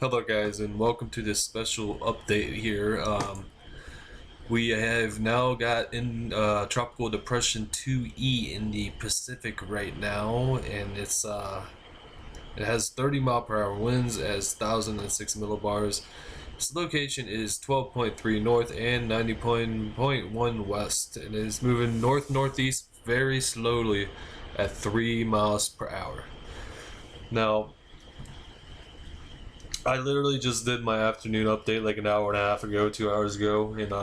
Hello, guys, and welcome to this special update here. We have now got in Tropical Depression 2E in the Pacific right now, and it has 30-mile-per-hour winds as 1,006 millibars. Its location is 12.3 north and 90.1 west, and it is moving north-northeast very slowly at 3 miles per hour. Now, I literally just did my afternoon update like an hour and a half ago, 2 hours ago, and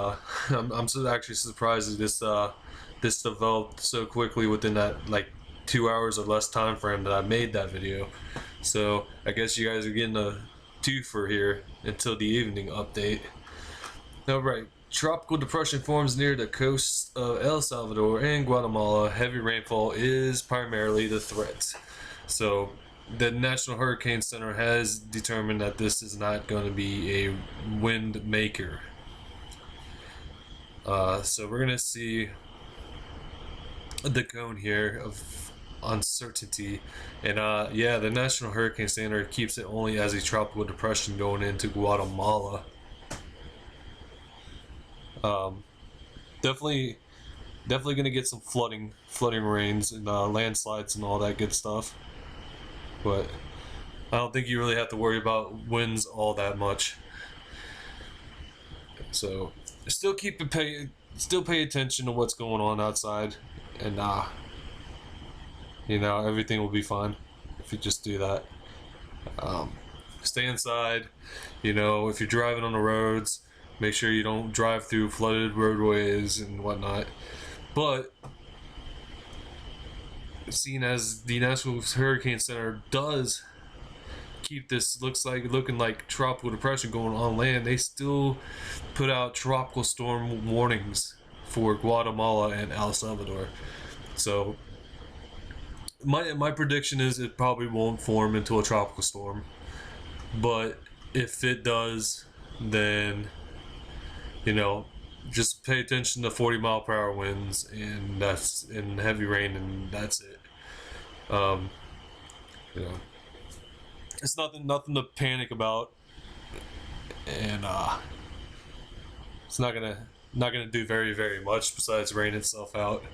I'm so actually surprised that this developed so quickly within that like 2 hours or less time frame that I made that video. So I guess you guys are getting a twofer here until the evening update. All right. Tropical depression forms near the coasts of El Salvador and Guatemala. Heavy rainfall is primarily the threat. So the National Hurricane Center has determined that this is not going to be a wind maker. So we're going to see the cone here of uncertainty. And yeah, the National Hurricane Center keeps it only as a tropical depression going into Guatemala. Definitely gonna get some flooding rains and landslides and all that good stuff, but I don't think you really have to worry about winds all that much. So still pay attention to what's going on outside, and everything will be fine if you just do that. Stay inside. If you're driving on the roads, make sure you don't drive through flooded roadways and whatnot. But seeing as the National Hurricane Center does keep this looking like tropical depression going on land, they still put out tropical storm warnings for Guatemala and El Salvador. So my prediction is it probably won't form into a tropical storm, but if it does, then just pay attention to 40-mile-per-hour winds, and that's in heavy rain, and that's it. Um, you know, it's nothing to panic about, and it's not gonna do very much besides rain itself out.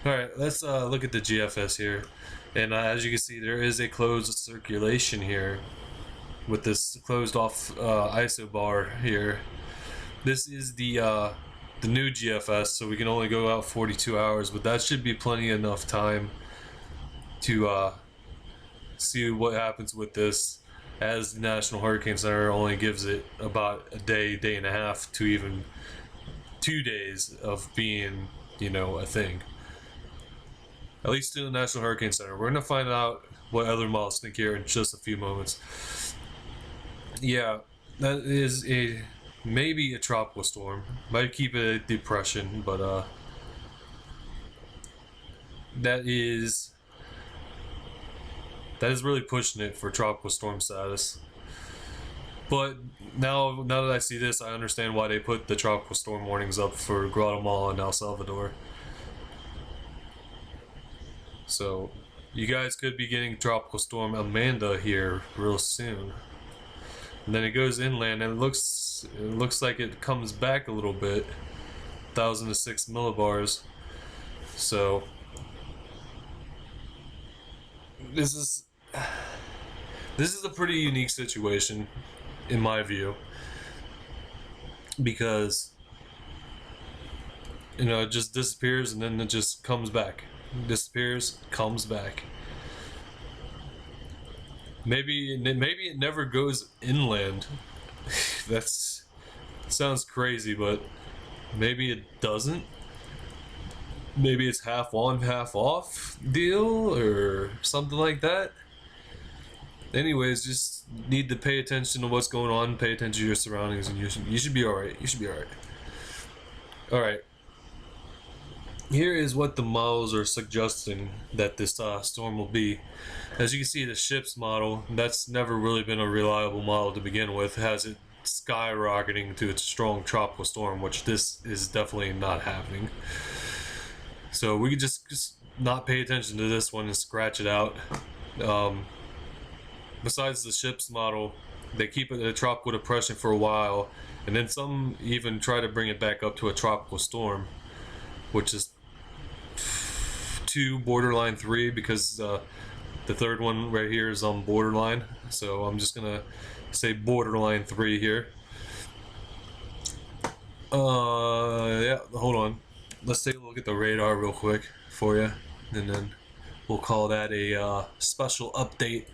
All right, let's look at the GFS here, and as you can see, there is a closed circulation here with this closed off isobar here. This is the new GFS, so we can only go out 42 hours, but that should be plenty enough time to see what happens with this, as the National Hurricane Center only gives it about a day and a half to even 2 days of being, a thing. At least to the National Hurricane Center. We're gonna find out what other models think here in just a few moments. Yeah, that is maybe a tropical storm. Might keep it a depression, but that is really pushing it for tropical storm status. But now that I see this, I understand why they put the tropical storm warnings up for Guatemala and El Salvador. So you guys could be getting tropical storm Amanda here real soon. And then it goes inland, and it looks like it comes back a little bit, 1,006 millibars. So this is a pretty unique situation, in my view, because it just disappears and then it just comes back, disappears, comes back. Maybe it never goes inland. That's sounds crazy, but maybe it doesn't. Maybe it's half on, half off deal or something like that. Anyways, just need to pay attention to what's going on, pay attention to your surroundings, and you should be alright. You should be alright. Alright. Here is what the models are suggesting that this storm will be. As you can see, the ship's model, that's never really been a reliable model to begin with, has it skyrocketing to its strong tropical storm, which this is definitely not happening. So we could just not pay attention to this one and scratch it out. Besides the ship's model, they keep it a tropical depression for a while, and then some even try to bring it back up to a tropical storm, which is 2, borderline 3, because the third one right here is on borderline. So I'm just gonna say borderline 3 here. Yeah, hold on. Let's take a look at the radar real quick for you, and then we'll call that a special update.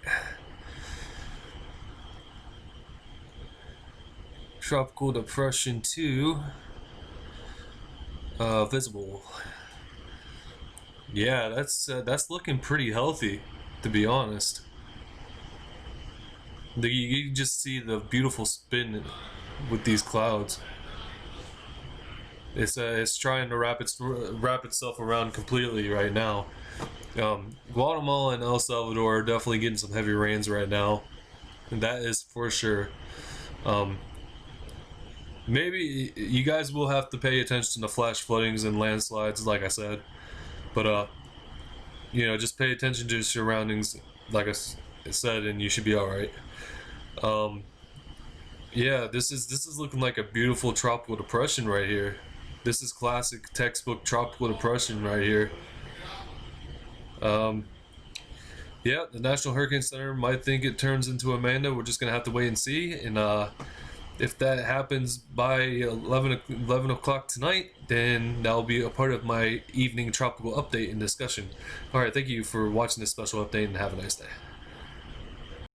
Tropical Depression 2 visible. Yeah, that's looking pretty healthy, to be honest. You just see the beautiful spin with these clouds. It's trying to wrap itself around completely right now. Guatemala and El Salvador are definitely getting some heavy rains right now, and that is for sure. Maybe you guys will have to pay attention to flash floodings and landslides, like I said, but just pay attention to your surroundings, like I said, and you should be all right. Yeah, this is looking like a beautiful tropical depression right here. This is classic textbook tropical depression right here. Yeah, the National Hurricane Center might think it turns into Amanda. We're just gonna have to wait and see. And if that happens by 11 o'clock tonight, then that'll be a part of my evening tropical update and discussion. All right, thank you for watching this special update, and have a nice day.